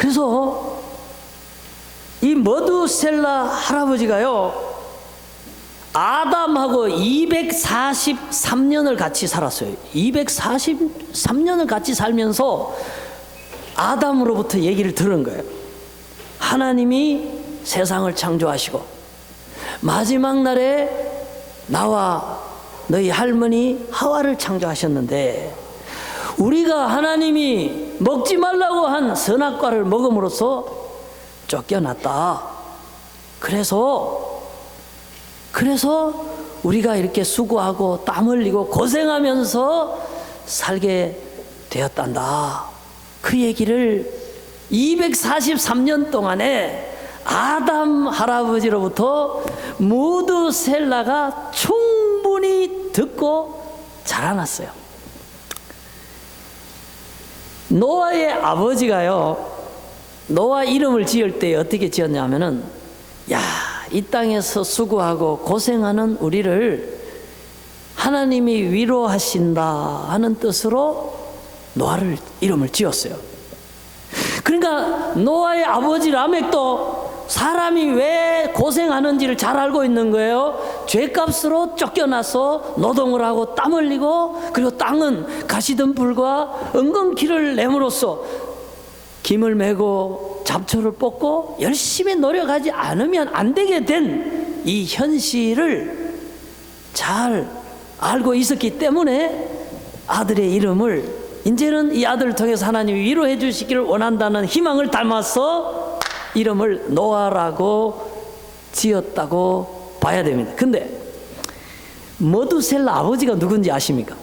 그래서 이 머두셀라 할아버지가요, 아담하고 243년을 같이 살았어요. 243년을 같이 살면서 아담으로부터 얘기를 들은 거예요. 하나님이 세상을 창조하시고 마지막 날에 나와 너희 할머니 하와를 창조하셨는데, 우리가 하나님이 먹지 말라고 한 선악과를 먹음으로써 쫓겨났다. 그래서 우리가 이렇게 수고하고 땀 흘리고 고생하면서 살게 되었단다. 그 얘기를 243년 동안에 아담 할아버지로부터 머두셀라가 충분히 듣고 자라났어요. 노아의 아버지가요, 노아 이름을 지을 때 어떻게 지었냐면은, 이 땅에서 수고하고 고생하는 우리를 하나님이 위로하신다 하는 뜻으로 노아를 이름을 지었어요. 그러니까 노아의 아버지 라멕도 사람이 왜 고생하는지를 잘 알고 있는 거예요. 죄값으로 쫓겨나서 노동을 하고 땀 흘리고, 그리고 땅은 가시덤불과 은근키를 내므로써 김을 메고 잡초를 뽑고 열심히 노력하지 않으면 안 되게 된 이 현실을 잘 알고 있었기 때문에 아들의 이름을, 이제는 이 아들을 통해서 하나님이 위로해 주시기를 원한다는 희망을 담아서 이름을 노아라고 지었다고 봐야 됩니다. 근데 머두셀라 아버지가 누군지 아십니까?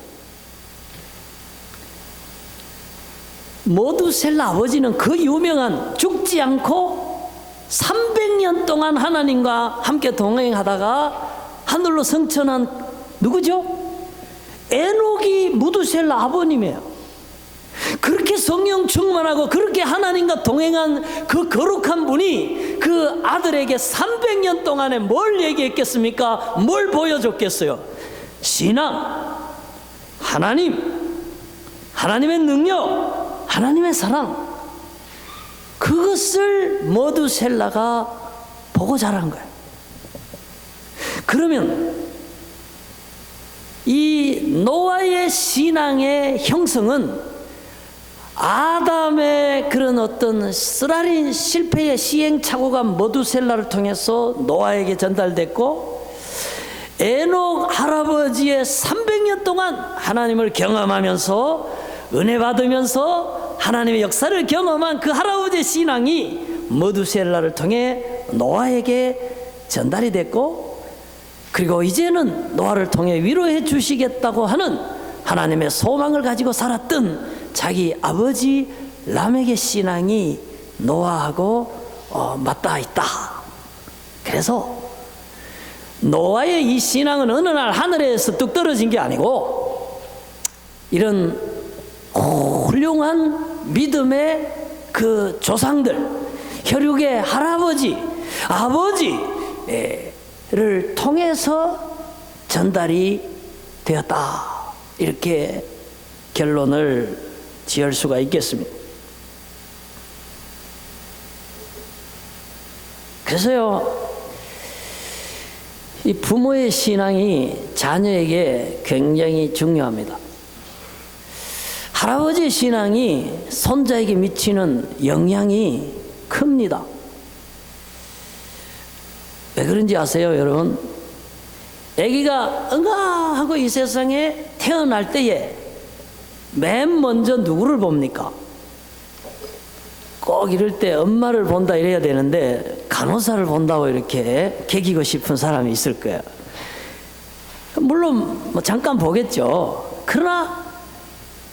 머두셀라 아버지는 그 유명한 죽지 않고 300년 동안 하나님과 함께 동행하다가 하늘로 승천한 누구죠? 에녹이 머두셀라 아버님이에요. 그렇게 성령 충만하고 그렇게 하나님과 동행한 그 거룩한 분이 그 아들에게 300년 동안에 뭘 얘기했겠습니까? 뭘 보여줬겠어요? 신앙, 하나님의 능력, 하나님의 사랑, 그것을 머두셀라가 보고 자란 거예요. 그러면 이 노아의 신앙의 형성은 아담의 그런 어떤 쓰라린 실패의 시행착오가 머두셀라를 통해서 노아에게 전달됐고, 에녹 할아버지의 300년 동안 하나님을 경험하면서 은혜 받으면서 하나님의 역사를 경험한 그 할아버지의 신앙이 머두셀라를 통해 노아에게 전달이 됐고, 그리고 이제는 노아를 통해 위로해 주시겠다고 하는 하나님의 소망을 가지고 살았던 자기 아버지 라멕의 신앙이 노아하고 맞닿아 있다. 그래서 노아의 이 신앙은 어느 날 하늘에서 뚝 떨어진 게 아니고, 이런 훌륭한 믿음의 그 조상들, 혈육의 할아버지, 아버지를 통해서 전달이 되었다. 이렇게 결론을 지을 수가 있겠습니다. 그래서요, 이 부모의 신앙이 자녀에게 굉장히 중요합니다. 할아버지의 신앙이 손자에게 미치는 영향이 큽니다. 왜 그런지 아세요, 여러분? 아기가 응아하고 이 세상에 태어날 때에 맨 먼저 누구를 봅니까? 꼭 이럴 때 엄마를 본다 이래야 되는데 간호사를 본다고 이렇게 개기고 싶은 사람이 있을 거예요. 물론 뭐 잠깐 보겠죠. 그러나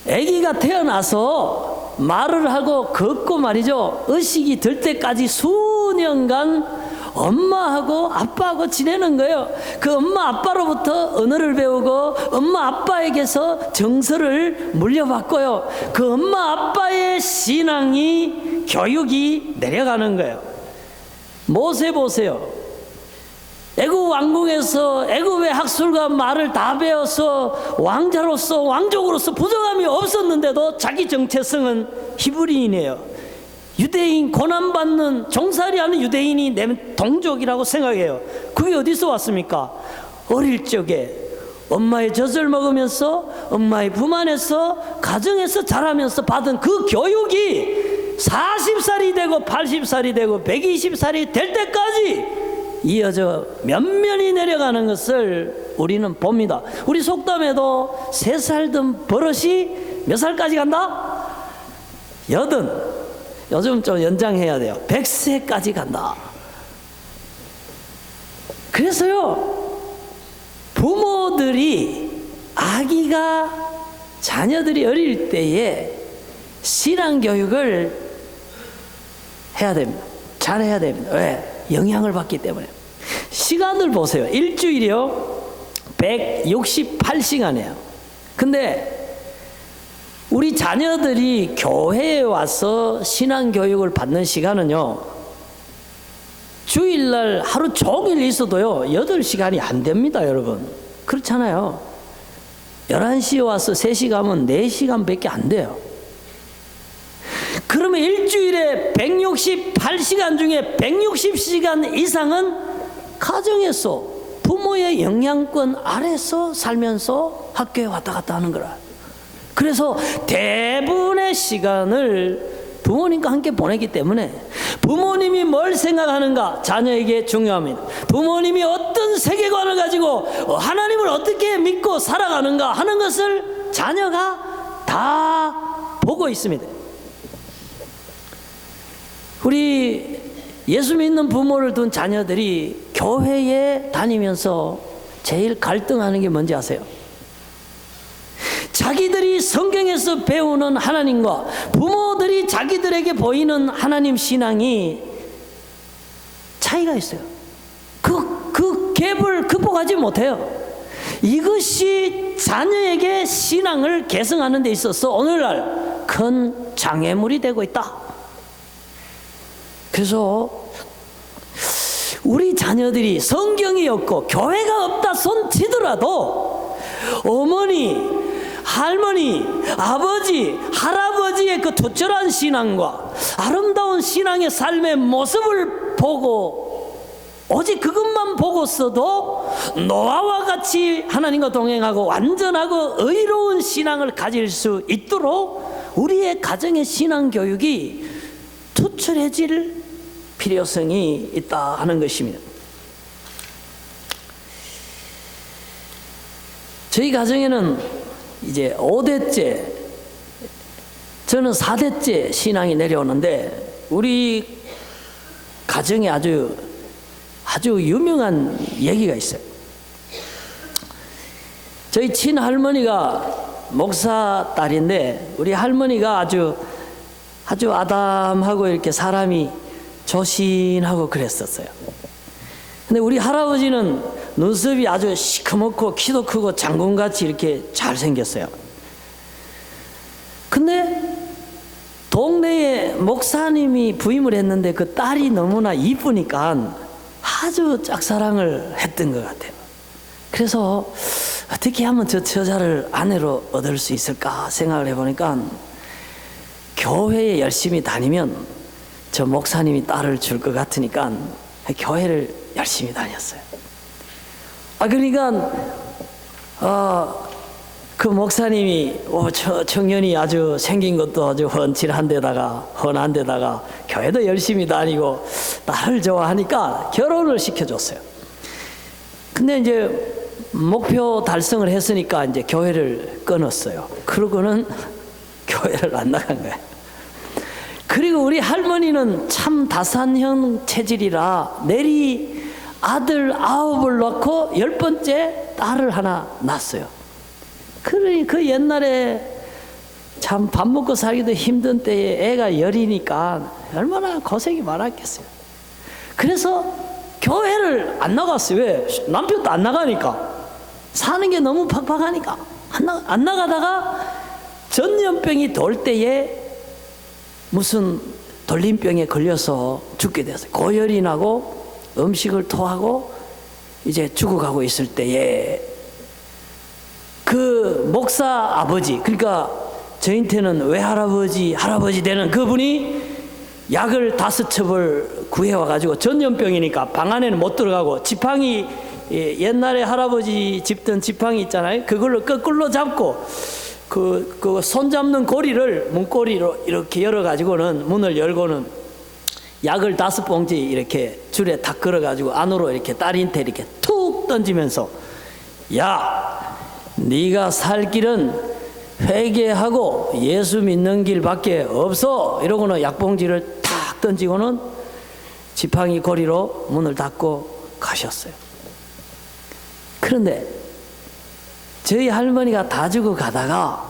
아기가 태어나서 말을 하고 걷고 말이죠, 의식이 들 때까지 수년간 엄마하고 아빠하고 지내는 거예요. 그 엄마 아빠로부터 언어를 배우고 엄마 아빠에게서 정서를 물려받고요, 그 엄마 아빠의 신앙이, 교육이 내려가는 거예요. 모세 보세요. 애굽 왕궁에서 애굽의 학술과 말을 다 배워서 왕자로서 왕족으로서 부정함이 없었는데도 자기 정체성은 히브리인이에요. 유대인, 고난받는 종살이하는 유대인이 내 동족이라고 생각해요. 그게 어디서 왔습니까? 어릴 적에 엄마의 젖을 먹으면서, 엄마의 품 안에서, 가정에서 자라면서 받은 그 교육이 40살이 되고 80살이 되고 120살이 될 때까지 이어져 면면히 내려가는 것을 우리는 봅니다. 우리 속담에도 3살 든 버릇이 몇 살까지 간다? 80. 요즘 좀 연장해야 돼요. 100세까지 간다. 그래서요, 부모들이 아기가, 자녀들이 어릴 때에 신앙교육을 해야 됩니다. 잘해야 됩니다. 왜? 영향을 받기 때문에. 시간을 보세요. 일주일이요 168시간이에요. 근데 우리 자녀들이 교회에 와서 신앙교육을 받는 시간은요, 주일날 하루 종일 있어도요 8시간이 안 됩니다. 여러분, 그렇잖아요. 11시에 와서 3시 가면 4시간 밖에 안 돼요. 그러면 일주일에 168시간 중에 160시간 이상은 가정에서 부모의 영향권 아래서 살면서 학교에 왔다 갔다 하는 거라. 그래서 대부분의 시간을 부모님과 함께 보내기 때문에 부모님이 뭘 생각하는가 자녀에게 중요합니다. 부모님이 어떤 세계관을 가지고 하나님을 어떻게 믿고 살아가는가 하는 것을 자녀가 다 보고 있습니다. 우리 예수 믿는 부모를 둔 자녀들이 교회에 다니면서 제일 갈등하는 게 뭔지 아세요? 자기들이 성경에서 배우는 하나님과 부모들이 자기들에게 보이는 하나님 신앙이 차이가 있어요. 그 갭을 극복하지 못해요. 이것이 자녀에게 신앙을 계승하는 데 있어서 오늘날 큰 장애물이 되고 있다. 그래서 우리 자녀들이 성경이 없고 교회가 없다 손 치더라도 어머니, 할머니, 아버지, 할아버지의 그 투철한 신앙과 아름다운 신앙의 삶의 모습을 보고 오직 그것만 보고서도 노아와 같이 하나님과 동행하고 완전하고 의로운 신앙을 가질 수 있도록 우리의 가정의 신앙 교육이 투철해질 필요성이 있다 하는 것입니다. 저희 가정에는 이제 5대째, 저는 4대째 신앙이 내려오는데 우리 가정에 아주 유명한 얘기가 있어요. 저희 친할머니가 목사 딸인데 우리 할머니가 아주 아담하고 이렇게 사람이 조신하고 그랬었어요. 근데 우리 할아버지는 눈썹이 아주 시커멓고 키도 크고 장군같이 이렇게 잘생겼어요. 근데 동네에 목사님이 부임을 했는데 그 딸이 너무나 이쁘니까 아주 짝사랑을 했던 것 같아요. 그래서 어떻게 하면 저 처자를 아내로 얻을 수 있을까 생각을 해보니까 교회에 열심히 다니면 저 목사님이 딸을 줄 것 같으니까 교회를 열심히 다녔어요. 그러니까 그 목사님이 저 청년이 아주 생긴 것도 아주 훤한 데다가 교회도 열심히 다니고 딸을 좋아하니까 결혼을 시켜줬어요. 근데 이제 목표 달성을 했으니까 이제 교회를 끊었어요. 그러고는 교회를 안 나간 거예요. 그리고 우리 할머니는 참 다산형 체질이라 내리 아들 9을 낳고 10번째 딸을 하나 낳았어요. 그러니 그 옛날에 참 밥 먹고 살기도 힘든 때에 애가 10이니까 얼마나 고생이 많았겠어요. 그래서 교회를 안 나갔어요. 왜? 남편도 안 나가니까. 사는 게 너무 팍팍하니까 안 나가다가 전염병이 돌 때에 무슨 돌림병에 걸려서 죽게 됐어요. 고열이 나고 음식을 토하고 이제 죽어가고 있을 때에 그 목사 아버지, 그러니까 저한테는 외할아버지, 할아버지 되는 그분이 약을 5첩을 구해와가지고 전염병이니까 방 안에는 못 들어가고 지팡이, 옛날에 할아버지 집던 지팡이 있잖아요. 그걸로 거꾸로 잡고 그 손잡는 고리를 문고리로 이렇게 열어가지고는 문을 열고는 약을 5봉지 이렇게 줄에 탁 걸어가지고 안으로 이렇게 딸인테 이렇게 툭 던지면서, 야, 네가 살 길은 회개하고 예수 믿는 길밖에 없어, 이러고는 약봉지를 탁 던지고는 지팡이 고리로 문을 닫고 가셨어요. 그런데 저희 할머니가 다 주고 가다가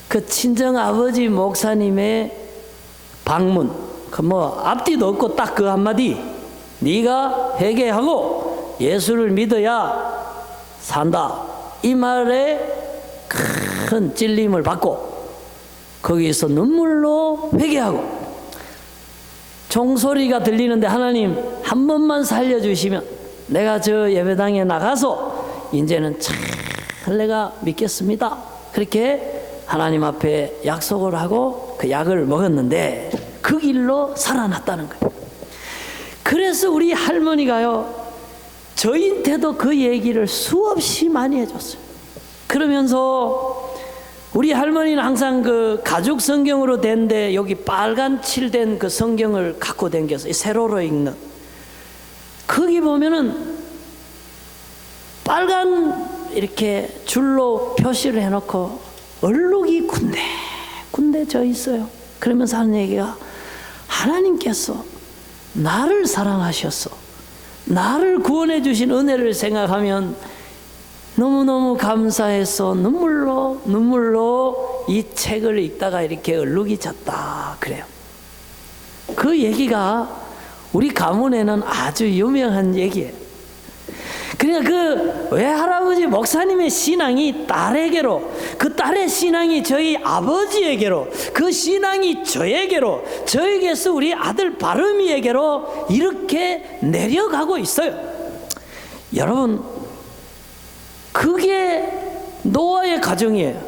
그 친정 아버지 목사님의 방문, 그 뭐 앞뒤도 없고 딱 그 한마디, 네가 회개하고 예수를 믿어야 산다, 이 말에 큰 찔림을 받고 거기서 눈물로 회개하고, 종소리가 들리는데 하나님 한 번만 살려주시면 내가 저 예배당에 나가서 이제는 잘 내가 믿겠습니다, 그렇게 하나님 앞에 약속을 하고 그 약을 먹었는데 그 길로 살아났다는 거예요. 그래서 우리 할머니가요, 저희한테도 그 얘기를 수없이 많이 해줬어요. 그러면서 우리 할머니는 항상 그 가죽 성경으로 된데 여기 빨간 칠된 그 성경을 갖고 다녀서 세로로 읽는, 거기 보면은 빨간 이렇게 줄로 표시를 해놓고 얼룩이 군데 져 있어요. 그러면서 하는 얘기가, 하나님께서 나를 사랑하셔서 나를 구원해 주신 은혜를 생각하면 너무너무 감사해서 눈물로 이 책을 읽다가 이렇게 얼룩이 졌다 그래요. 그 얘기가 우리 가문에는 아주 유명한 얘기예요. 그러니까 그 외할아버지 목사님의 신앙이 딸에게로, 그 딸의 신앙이 저희 아버지에게로, 그 신앙이 저에게로, 저에게서 우리 아들 바름이에게로 이렇게 내려가고 있어요. 여러분, 그게 노아의 가정이에요.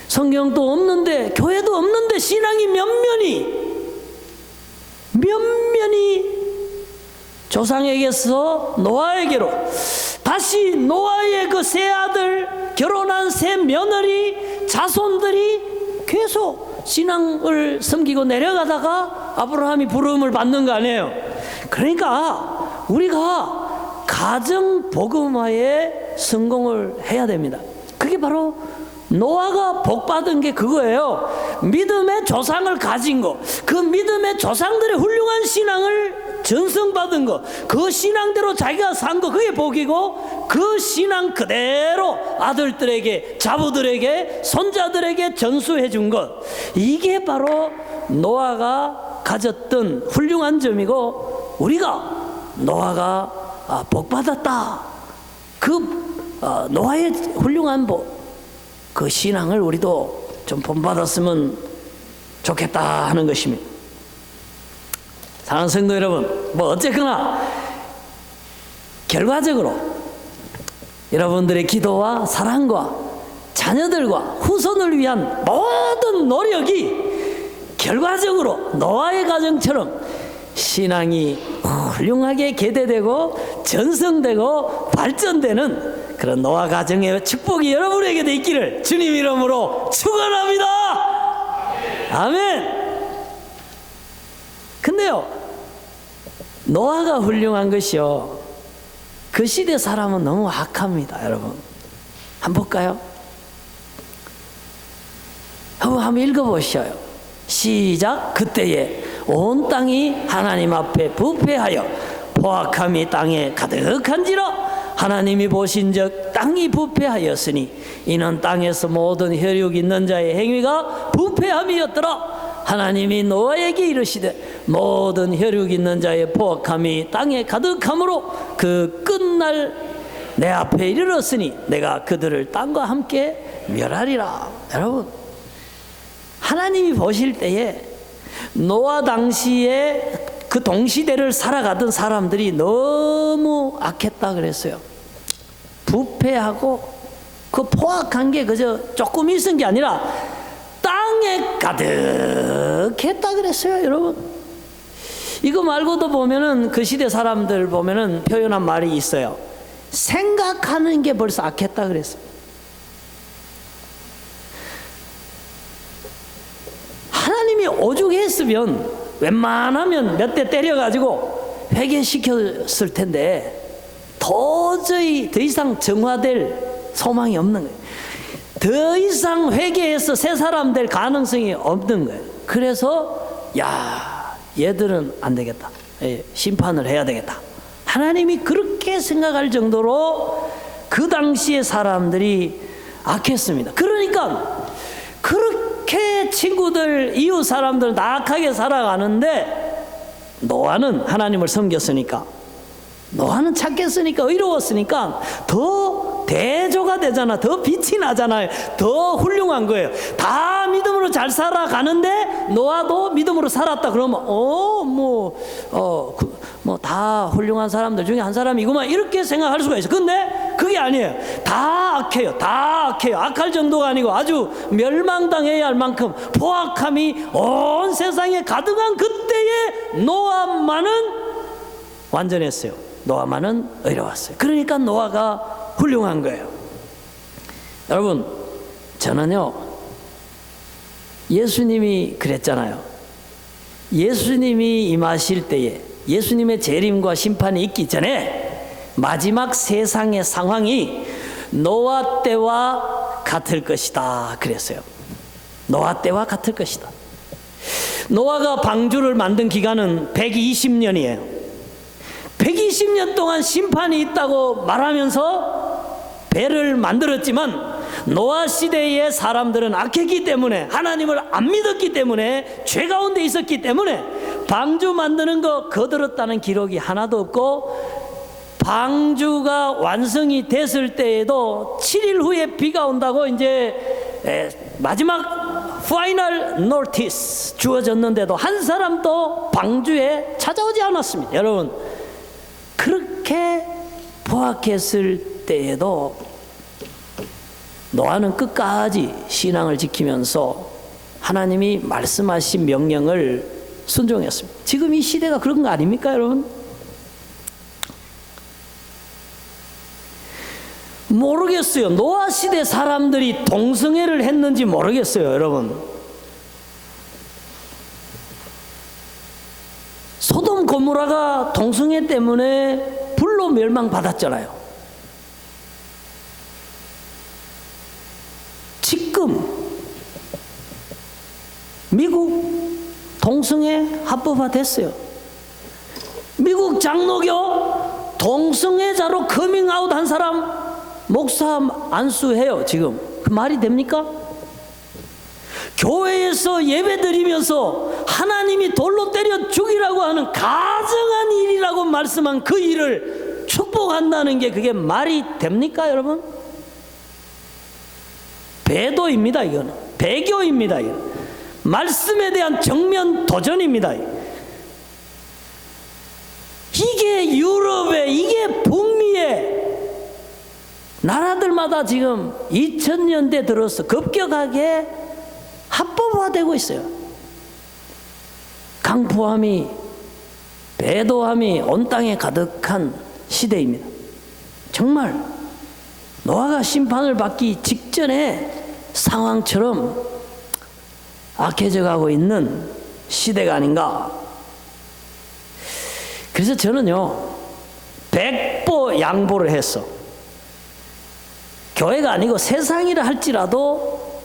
성경도 없는데, 교회도 없는데 신앙이 면면이 조상에게서 노아에게로, 다시 노아의 그 세 아들, 결혼한 세 며느리, 자손들이 계속 신앙을 섬기고 내려가다가 아브라함이 부름을 받는 거 아니에요. 그러니까 우리가 가정 복음화에 성공을 해야 됩니다. 그게 바로 노아가 복받은 게 그거예요. 믿음의 조상을 가진 거, 그 믿음의 조상들의 훌륭한 신앙을 전승받은 거, 그 신앙대로 자기가 산 거, 그게 복이고, 그 신앙 그대로 아들들에게, 자부들에게, 손자들에게 전수해 준 것, 이게 바로 노아가 가졌던 훌륭한 점이고, 우리가 노아가 복받았다, 그 노아의 훌륭한 그 신앙을 우리도 좀 본받았으면 좋겠다 하는 것입니다. 사랑하는 성도 여러분, 뭐 어쨌거나 결과적으로 여러분들의 기도와 사랑과 자녀들과 후손을 위한 모든 노력이 결과적으로 노아의 가정처럼 신앙이 훌륭하게 계대되고 전성되고 발전되는 그런 노아 가정의 축복이 여러분에게도 있기를 주님 이름으로 축원합니다. 아멘. 근데요, 노아가 훌륭한 것이요, 그 시대 사람은 너무 악합니다. 여러분, 한번 볼까요? 한번 읽어보셔요. 시작. 그때에 온 땅이 하나님 앞에 부패하여 포악함이 땅에 가득한지라 하나님이 보신즉 땅이 부패하였으니 이는 땅에서 모든 혈육 있는 자의 행위가 부패함이었더라. 하나님이 노아에게 이르시되 모든 혈육 있는 자의 포악함이 땅에 가득함으로 그 끝날 내 앞에 이르렀으니 내가 그들을 땅과 함께 멸하리라. 여러분, 하나님이 보실 때에 노아 당시에 그 동시대를 살아가던 사람들이 너무 악했다 그랬어요. 부패하고 그 포악한 게 그저 조금 있은 게 아니라 땅에 가득했다 그랬어요. 착했어요, 여러분. 이거 말고도 보면은 그 시대 사람들 보면은 표현한 말이 있어요. 생각하는 게 벌써 악했다 그랬어요. 하나님이 오죽했으면 웬만하면 몇 대 때려가지고 회개시켰을 텐데 도저히 더 이상 정화될 소망이 없는 거예요. 더 이상 회개해서 새 사람 될 가능성이 없는 거예요. 그래서 얘들은 안 되겠다. 심판을 해야 되겠다. 하나님이 그렇게 생각할 정도로 그 당시의 사람들이 악했습니다. 그러니까 그렇게 친구들, 이웃 사람들 나악하게 살아가는데 노아는 하나님을 섬겼으니까, 노아는 착했으니까, 의로웠으니까 더 대조가 되잖아. 더 빛이 나잖아요. 더 훌륭한 거예요. 다 믿음으로 잘 살아가는데 노아도 믿음으로 살았다 그러면 다 훌륭한 사람들 중에 한 사람이구만 이렇게 생각할 수가 있어. 근데 그게 아니에요. 다 악해요. 다 악해요. 악할 정도가 아니고 아주 멸망당해야 할 만큼 포악함이 온 세상에 가득한 그때의 노아만은 완전했어요. 노아만은 의로웠어요. 그러니까 노아가 훌륭한 거예요. 여러분, 저는요, 예수님이 그랬잖아요. 예수님이 임하실 때에, 예수님의 재림과 심판이 있기 전에 마지막 세상의 상황이 노아 때와 같을 것이다 그랬어요. 노아 때와 같을 것이다. 노아가 방주를 만든 기간은 120년이에요. 120년 동안 심판이 있다고 말하면서 배를 만들었지만 노아 시대의 사람들은 악했기 때문에, 하나님을 안 믿었기 때문에, 죄 가운데 있었기 때문에 방주 만드는 거 거들었다는 기록이 하나도 없고, 방주가 완성이 됐을 때에도 7일 후에 비가 온다고 이제 마지막 파이널 노티스 주어졌는데도 한 사람도 방주에 찾아오지 않았습니다. 여러분, 그렇게 포악했을 때에도 노아는 끝까지 신앙을 지키면서 하나님이 말씀하신 명령을 순종했습니다. 지금 이 시대가 그런 거 아닙니까, 여러분? 모르겠어요. 노아 시대 사람들이 동성애를 했는지 모르겠어요, 여러분. 소돔 고모라가 동성애 때문에 불로 멸망받았잖아요. 지금 미국 동성애 합법화 됐어요. 미국 장로교 동성애자로 커밍아웃 한 사람 목사 안수해요. 지금 그 말이 됩니까? 교회에서 예배 드리면서 하나님이 돌로 때려 죽이라고 하는 가증한 일이라고 말씀한 그 일을 축복한다는 게 그게 말이 됩니까, 여러분? 배도입니다. 이거는 배교입니다. 이거는. 말씀에 대한 정면 도전입니다. 이게 유럽에, 이게 북미에 나라들마다 지금 2000년대 들어서 급격하게 합법화되고 있어요. 강포함이, 배도함이 온 땅에 가득한 시대입니다. 정말 노아가 심판을 받기 직전의 상황처럼 악해져 가고 있는 시대가 아닌가. 그래서 저는요, 백보 양보를 했어. 교회가 아니고 세상이라 할지라도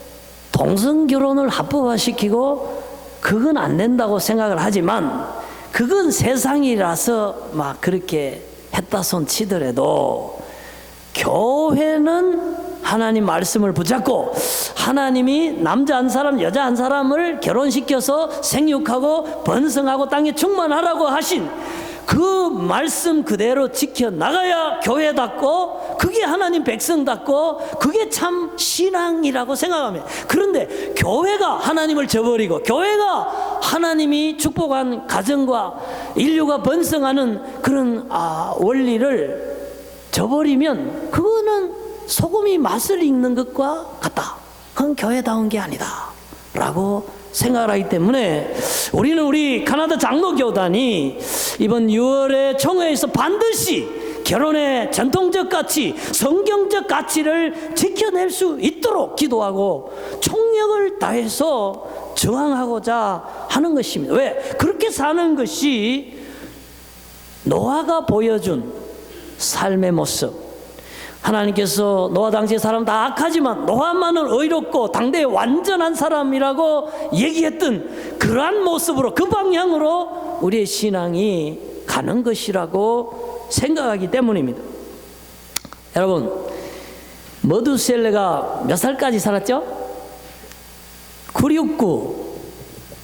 동성결혼을 합법화시키고 그건 안 된다고 생각을 하지만, 그건 세상이라서 막 그렇게 했다 손 치더라도 교회는 하나님 말씀을 붙잡고 하나님이 남자 한 사람 여자 한 사람을 결혼시켜서 생육하고 번성하고 땅에 충만하라고 하신 그 말씀 그대로 지켜나가야 교회답고, 그게 하나님 백성답고, 그게 참 신앙이라고 생각합니다. 그런데 교회가 하나님을 저버리고, 교회가 하나님이 축복한 가정과 인류가 번성하는 그런 원리를 저버리면 그거는 소금이 맛을 읽는 것과 같다. 그건 교회다운 게 아니다 라고 생각을 하기 때문에 우리는 우리 가나다 장로교단이 이번 6월의 총회에서 반드시 결혼의 전통적 가치, 성경적 가치를 지켜낼 수 있도록 기도하고 총력을 다해서 저항하고자 하는 것입니다. 왜? 그렇게 사는 것이 노아가 보여준 삶의 모습. 하나님께서 노아 당시의 사람 다 악하지만 노아만은 의롭고 당대의 완전한 사람이라고 얘기했던 그러한 모습으로, 그 방향으로 우리의 신앙이 가는 것이라고 생각하기 때문입니다. 여러분, 머두셀레가 몇 살까지 살았죠? 969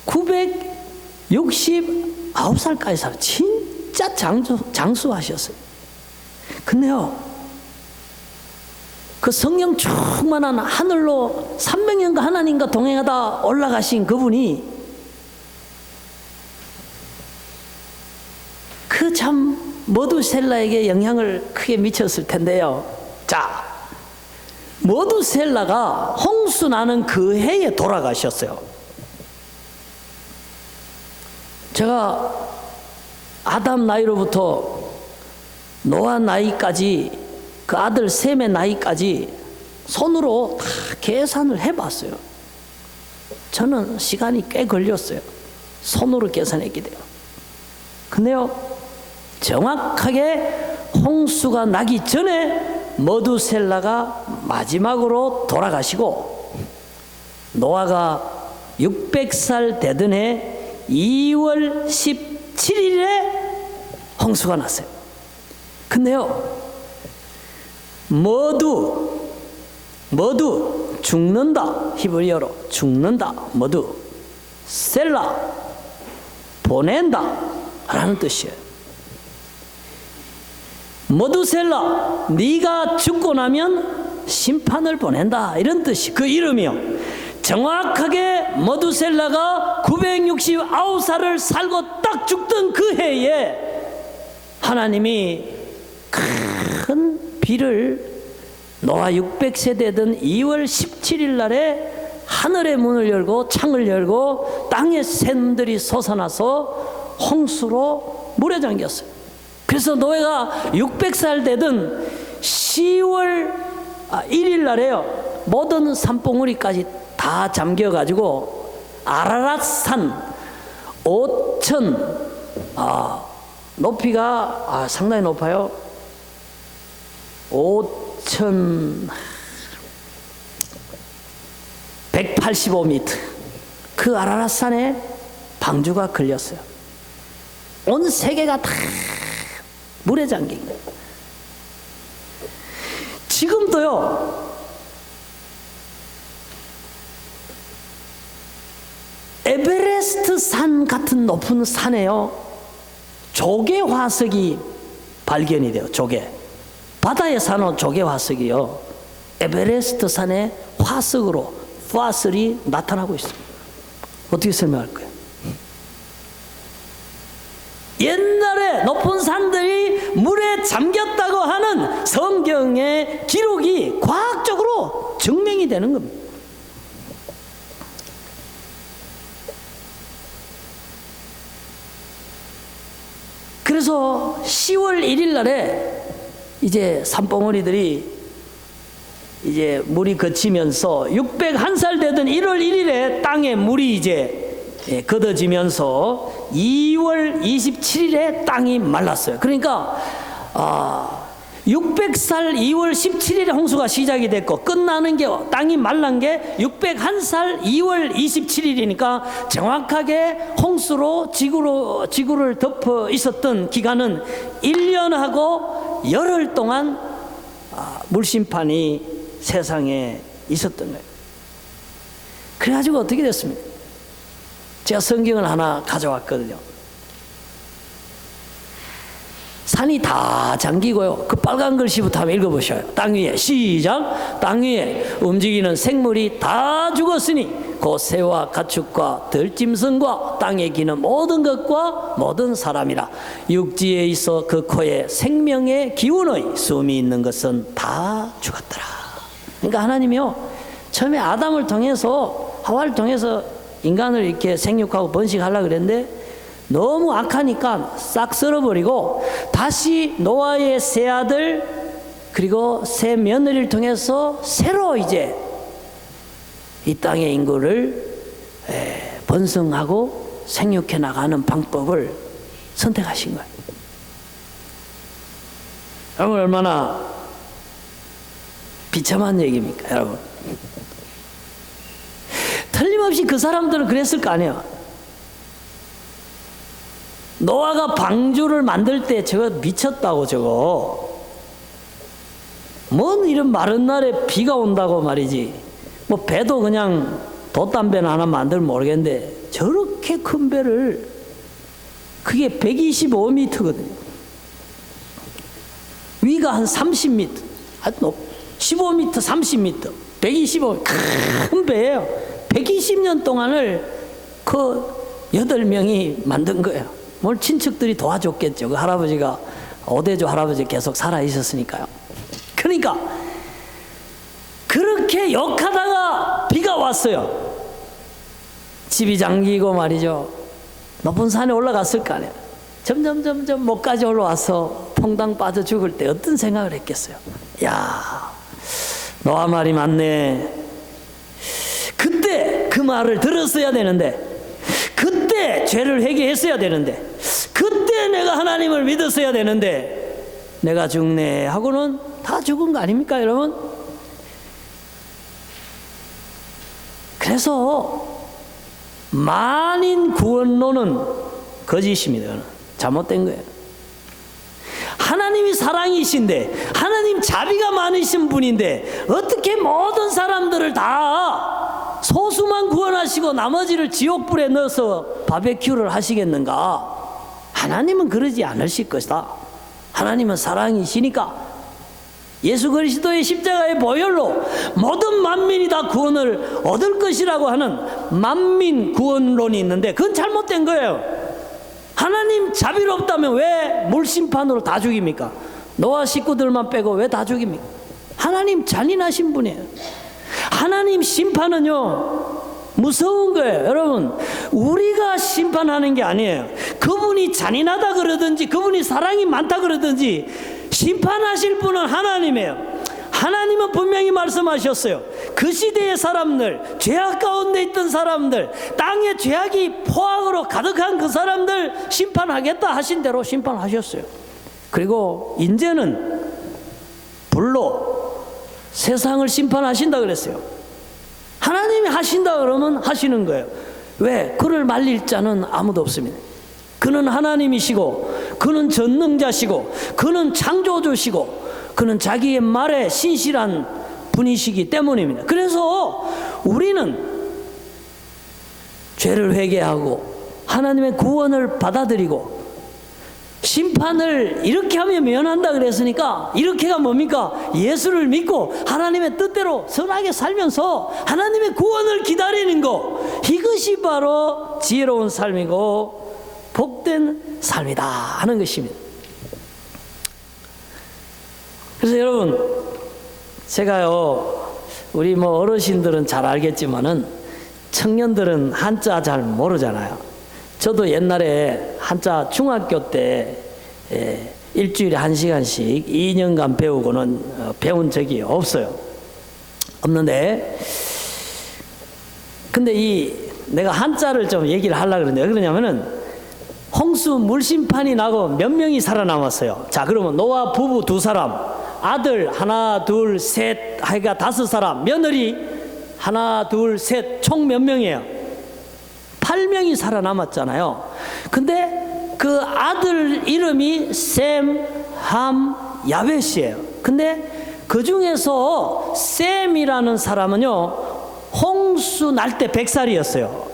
969살까지 살았어요. 진짜 장수하셨어요. 근데요, 그 성령 충만한 하늘로 300년간 하나님과 동행하다 올라가신 그분이 그 참 머두셀라에게 영향을 크게 미쳤을 텐데요. 자, 머두셀라가 홍수 나는 그 해에 돌아가셨어요. 제가 아담 나이로부터 노아 나이까지, 그 아들 셈의 나이까지 손으로 다 계산을 해봤어요. 저는 시간이 꽤 걸렸어요. 손으로 계산했기 때문에. 근데요, 정확하게 홍수가 나기 전에 머두셀라가 마지막으로 돌아가시고, 노아가 600살 되던 해 2월 17일에 홍수가 났어요. 근데요, 머두 죽는다, 히브리어로 죽는다, 머두 셀라 보낸다 라는 뜻이에요. 머두셀라, 네가 죽고 나면 심판을 보낸다, 이런 뜻이 그 이름이요. 정확하게 머두셀라가 969살을 살고 딱 죽던 그 해에 하나님이 큰 비를 노아 600세 되던 2월 17일 날에 하늘의 문을 열고 창을 열고 땅의 샘들이 솟아나서 홍수로 물에 잠겼어요. 그래서 노아가 600살 되던 10월 1일 날에요, 모든 산봉우리까지 다 잠겨가지고 아라랏산 5천, 높이가 상당히 높아요. 5,185m, 그 아라랏산에 방주가 걸렸어요. 온 세계가 다 물에 잠긴 거예요. 지금도요, 에베레스트 산 같은 높은 산에요, 조개 화석이 발견이 돼요. 조개, 바다에 사는 조개 화석이요, 에베레스트 산의 화석으로 파슬이 나타나고 있습니다. 어떻게 설명할 거예요? 옛날에 높은 산들이 물에 잠겼다고 하는 성경의 기록이 과학적으로 증명이 되는 겁니다. 그래서 10월 1일 날에 이제 산봉우리들이 이제 물이 그치면서 601살 되던 1월 1일에 땅에 물이 이제 걷어지면서 2월 27일에 땅이 말랐어요. 그러니까 600살 2월 17일에 홍수가 시작이 됐고, 끝나는 게, 땅이 말란 게 601살 2월 27일이니까 정확하게 홍수로 지구를 덮어 있었던 기간은 1년하고 열흘 동안 물심판이 세상에 있었던 거예요. 그래가지고 어떻게 됐습니까? 제가 성경을 하나 가져왔거든요. 산이 다 잠기고요, 그 빨간 글씨부터 한번 읽어보셔요. 땅 위에, 시작. 땅 위에 움직이는 생물이 다 죽었으니 곧 새와 가축과 들짐승과 땅에 기는 모든 것과 모든 사람이라. 육지에 있어 그 코에 생명의 기운의 숨이 있는 것은 다 죽었더라. 그러니까 하나님이요, 처음에 아담을 통해서, 하와를 통해서 인간을 이렇게 생육하고 번식하려고 그랬는데 너무 악하니까 싹 썰어버리고 다시 노아의 세 아들 그리고 세 며느리를 통해서 새로 이제 이 땅의 인구를 번성하고 생육해 나가는 방법을 선택하신 거예요. 여러분 얼마나 비참한 얘기입니까, 여러분? 틀림없이 그 사람들은 그랬을 거 아니에요. 노아가 방주를 만들 때 저거 미쳤다고 저거. 뭔 이런 마른 날에 비가 온다고 말이지. 뭐 배도 그냥 돛담배나 하나 만들면 모르겠는데 저렇게 큰 배를 그게 125m거든요. 위가 한 30m, 아주 높 15m, 30m, 125m 큰 배예요. 120년 동안을 그 8명이 만든 거예요. 뭘 친척들이 도와줬겠죠. 그 할아버지가 오대조 할아버지 계속 살아 있었으니까요. 그러니까 그렇게 욕하다가 비가 왔어요. 집이 잠기고 말이죠. 높은 산에 올라갔을 거 아니에요. 점점 목까지 올라와서 퐁당 빠져 죽을 때 어떤 생각을 했겠어요? 야, 노아 말이 맞네. 그때 그 말을 들었어야 되는데, 그때 죄를 회개했어야 되는데, 그때 내가 하나님을 믿었어야 되는데 내가 죽네 하고는 다 죽은 거 아닙니까, 여러분? 그래서 만인 구원론은 거짓입니다. 잘못된 거예요. 하나님이 사랑이신데, 하나님 자비가 많으신 분인데 어떻게 모든 사람들을 다 소수만 구원하시고 나머지를 지옥불에 넣어서 바베큐를 하시겠는가? 하나님은 그러지 않으실 것이다. 하나님은 사랑이시니까 예수 그리스도의 십자가의 보혈로 모든 만민이 다 구원을 얻을 것이라고 하는 만민 구원론이 있는데 그건 잘못된 거예요. 하나님 자비롭다면 왜 물심판으로 다 죽입니까? 노아 식구들만 빼고 왜 다 죽입니까? 하나님 잔인하신 분이에요. 하나님 심판은요 무서운 거예요. 여러분, 우리가 심판하는 게 아니에요. 그분이 잔인하다 그러든지 그분이 사랑이 많다 그러든지 심판하실 분은 하나님이에요. 하나님은 분명히 말씀하셨어요. 그 시대의 사람들, 죄악 가운데 있던 사람들, 땅에 죄악이 포악으로 가득한 그 사람들 심판하겠다 하신 대로 심판하셨어요. 그리고 이제는 불로 세상을 심판하신다 그랬어요. 하나님이 하신다 그러면 하시는 거예요. 왜? 그를 말릴 자는 아무도 없습니다. 그는 하나님이시고 그는 전능자시고 그는 창조주시고 그는 자기의 말에 신실한 분이시기 때문입니다. 그래서 우리는 죄를 회개하고 하나님의 구원을 받아들이고 심판을 이렇게 하면 면한다 그랬으니까 이렇게가 뭡니까? 예수를 믿고 하나님의 뜻대로 선하게 살면서 하나님의 구원을 기다리는 거, 이것이 바로 지혜로운 삶이고 복된 삶이다 하는 것입니다. 그래서 여러분, 제가요, 우리 뭐 어르신들은 잘 알겠지만은 청년들은 한자 잘 모르잖아요. 저도 옛날에 한자 중학교 때 일주일에 1시간씩 2년간 배우고는 배운 적이 없어요. 없는데, 근데 내가 한자를 좀 얘기를 하려고 그러는데 왜 그러냐면은 홍수 물심판이 나고 몇 명이 살아남았어요. 자, 그러면 노아 부부 2사람, 아들 하나 둘 셋 하여가 5사람, 며느리 하나 둘 셋, 총 몇 명이에요? 8명이 살아남았잖아요. 근데 그 아들 이름이 셈, 함, 야벳이에요. 근데 그 중에서 셈이라는 사람은요 홍수 날 때 100살이었어요.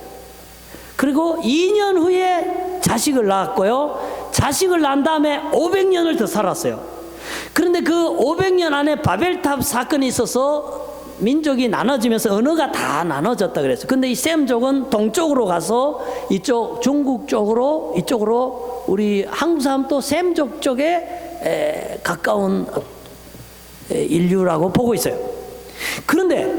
그리고 2년 후에 자식을 낳았고요, 자식을 낳은 다음에 500년을 더 살았어요. 그런데 그 500년 안에 바벨탑 사건이 있어서 민족이 나눠지면서 언어가 다 나눠졌다 그랬어요. 근데 이 셈족은 동쪽으로 가서 이쪽 중국 쪽으로, 이쪽으로 우리 한국 사람도 셈족 쪽에 가까운 인류라고 보고 있어요. 그런데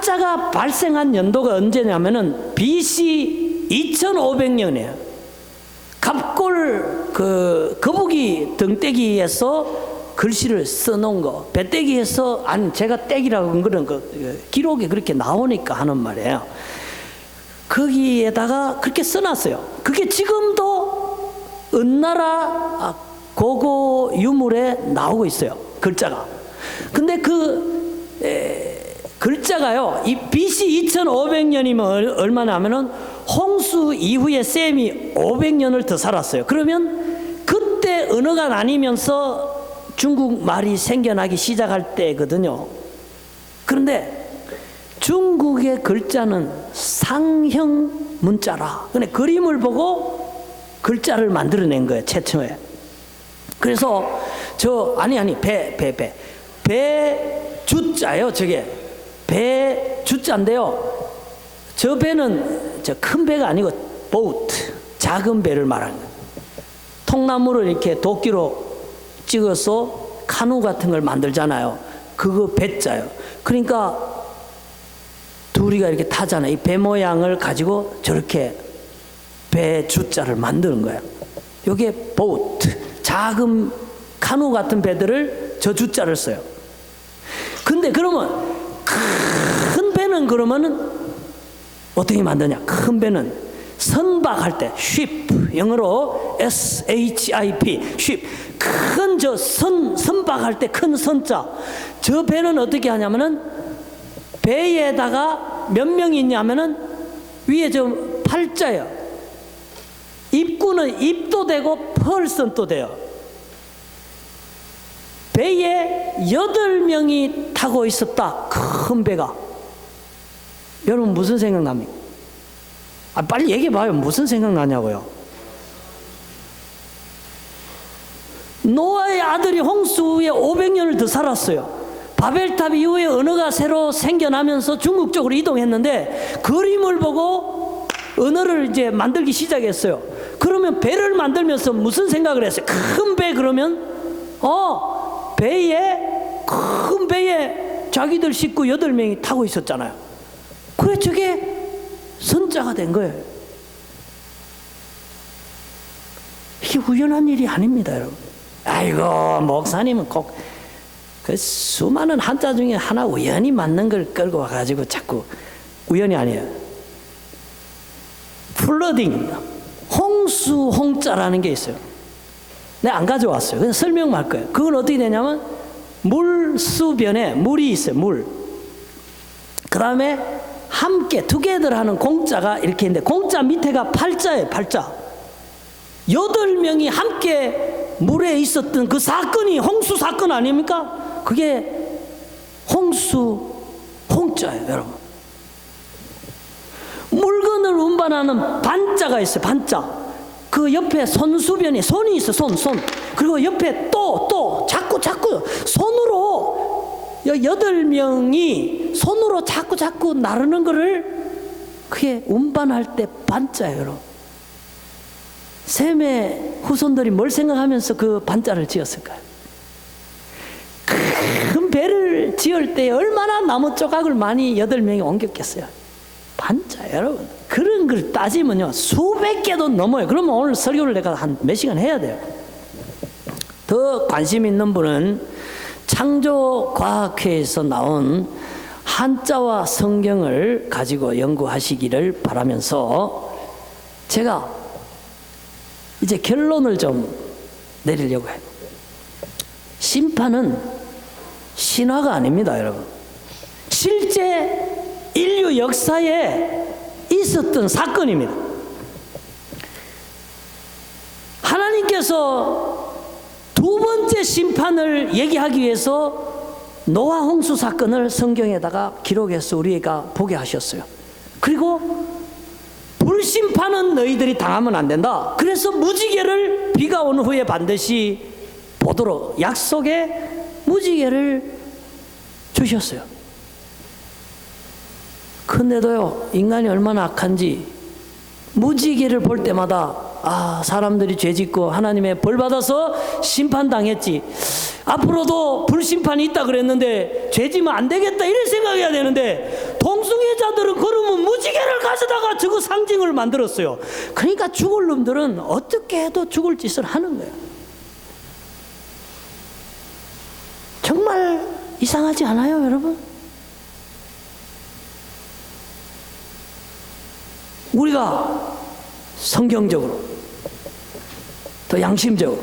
한자가 발생한 연도가 언제냐면은 BC 2500년이에요. 갑골 거북이 등대기에서 글씨를 써놓은 거, 배떼기에서, 아니 제가 떼기라고 한 그런 기록에 그렇게 나오니까 하는 말이에요. 거기에다가 그렇게 써놨어요. 그게 지금도 은나라 고고 유물에 나오고 있어요. 글자가. 근데 글자가요, 이 BC 2500년이면 얼마나 하면은 홍수 이후에 셈이 500년을 더 살았어요. 그러면 그때 언어가 나뉘면서 중국 말이 생겨나기 시작할 때거든요. 그런데 중국의 글자는 상형 문자라. 근데 그림을 보고 글자를 만들어낸 거예요, 최초에. 그래서 배 주자예요, 저게. 배 주자인데요. 저 배는 큰 배가 아니고 보트, 작은 배를 말하는 거예요. 통나무를 이렇게 도끼로 찍어서 카누 같은 걸 만들잖아요. 그거 배자예요. 그러니까 둘이가 이렇게 타잖아요. 이 배 모양을 가지고 저렇게 배 주자를 만드는 거예요. 이게 보트, 작은 카누 같은 배들을 저 주자를 써요. 근데 그러면 큰 배는 그러면은 어떻게 만드냐? 큰 배는 선박할 때 ship, 영어로 SHIP, ship. 큰 선박할 때 큰 선자. 저 배는 어떻게 하냐면은 배에다가 몇 명이 있냐면은 위에 저 팔자예요. 입구는 입도 되고 펄선도 돼요. 배에 8명이 타고 있었다. 큰 배가. 여러분 무슨 생각납니까? 빨리 얘기해봐요. 무슨 생각나냐고요. 노아의 아들이 홍수 후에 500년을 더 살았어요. 바벨탑 이후에 언어가 새로 생겨나면서 중국 쪽으로 이동했는데 그림을 보고 언어를 이제 만들기 시작했어요. 그러면 배를 만들면서 무슨 생각을 했어요? 큰 배 그러면 큰 배에 자기들 식구 8명이 타고 있었잖아요. 그래 저게 선자가 된 거예요. 이게 우연한 일이 아닙니다, 여러분. 아이고, 목사님은 꼭 그 수많은 한자 중에 하나 우연히 맞는 걸 끌고 와가지고 자꾸 우연이 아니에요. 플러딩, 홍수 홍자라는 게 있어요. 내가 안 가져왔어요. 그냥 설명만 할 거예요. 그건 어떻게 되냐면 물수변에 물이 있어요. 물. 그 다음에 함께 투게더 하는 공자가 이렇게 있는데 공자 밑에가 팔자예요. 팔자. 8명이 함께 물에 있었던 그 사건이 홍수 사건 아닙니까? 그게 홍수 홍자예요, 여러분. 물건을 운반하는 반자가 있어요. 반자. 그 옆에 손수변이 손이 있어. 손. 그리고 옆에 또 자꾸 손으로 8명이 손으로 자꾸 나르는 거를 그게 운반할 때 반자예요, 여러분. 셈의 후손들이 뭘 생각하면서 그 반자를 지었을까요? 큰 배를 지을 때 얼마나 나무 조각을 많이 8명이 옮겼겠어요? 반자, 여러분. 그런 걸 따지면요 수백 개도 넘어요. 그러면 오늘 설교를 내가 한 몇 시간 해야 돼요. 더 관심 있는 분은 창조과학회에서 나온 한자와 성경을 가지고 연구하시기를 바라면서 제가 이제 결론을 좀 내리려고 해요. 심판은 신화가 아닙니다, 여러분. 실제 인류 역사에 있었던 사건입니다. 하나님께서 두 번째 심판을 얘기하기 위해서 노아 홍수 사건을 성경에다가 기록해서 우리가 보게 하셨어요. 그리고 불심판은 너희들이 당하면 안 된다. 그래서 무지개를 비가 온 후에 반드시 보도록 약속의 무지개를 주셨어요. 근데도요, 인간이 얼마나 악한지 무지개를 볼 때마다 사람들이 죄짓고 하나님의 벌 받아서 심판당했지. 앞으로도 불심판이 있다 그랬는데 죄지면 안 되겠다 이런 생각해야 되는데 동성애자들은 그러면 무지개를 가져다가 저거 상징을 만들었어요. 그러니까 죽을 놈들은 어떻게 해도 죽을 짓을 하는 거예요. 정말 이상하지 않아요, 여러분? 우리가 성경적으로 또 양심적으로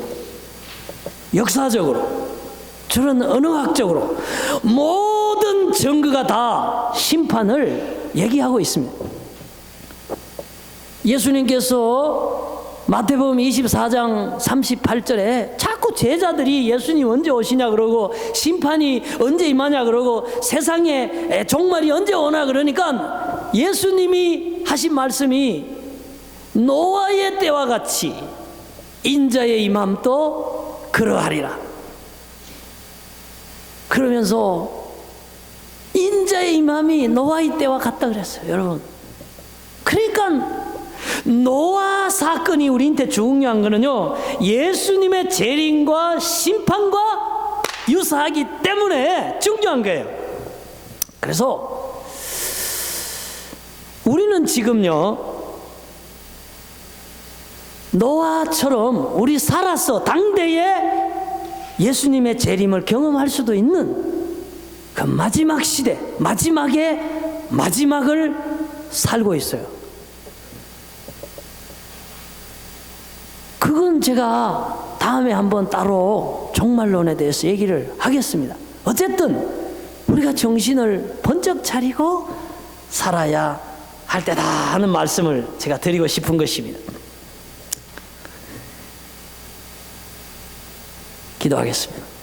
역사적으로 저런 언어학적으로 모든 증거가 다 심판을 얘기하고 있습니다. 예수님께서 마태복음 24장 38절에 자꾸 제자들이 예수님 언제 오시냐 그러고 심판이 언제 임하냐 그러고 세상에 종말이 언제 오나 그러니까 예수님이 하신 말씀이 노아의 때와 같이 인자의 임함도 그러하리라. 그러면서 인자의 임함이 노아의 때와 같다 그랬어요, 여러분. 그러니까 노아 사건이 우리한테 중요한 거는요, 예수님의 재림과 심판과 유사하기 때문에 중요한 거예요. 그래서 우리는 지금요, 노아처럼 우리 살아서 당대에 예수님의 재림을 경험할 수도 있는 그 마지막 시대, 마지막의 마지막을 살고 있어요. 그건 제가 다음에 한번 따로 종말론에 대해서 얘기를 하겠습니다. 어쨌든 우리가 정신을 번쩍 차리고 살아야 할 때다 하는 말씀을 제가 드리고 싶은 것입니다. 기도하겠습니다.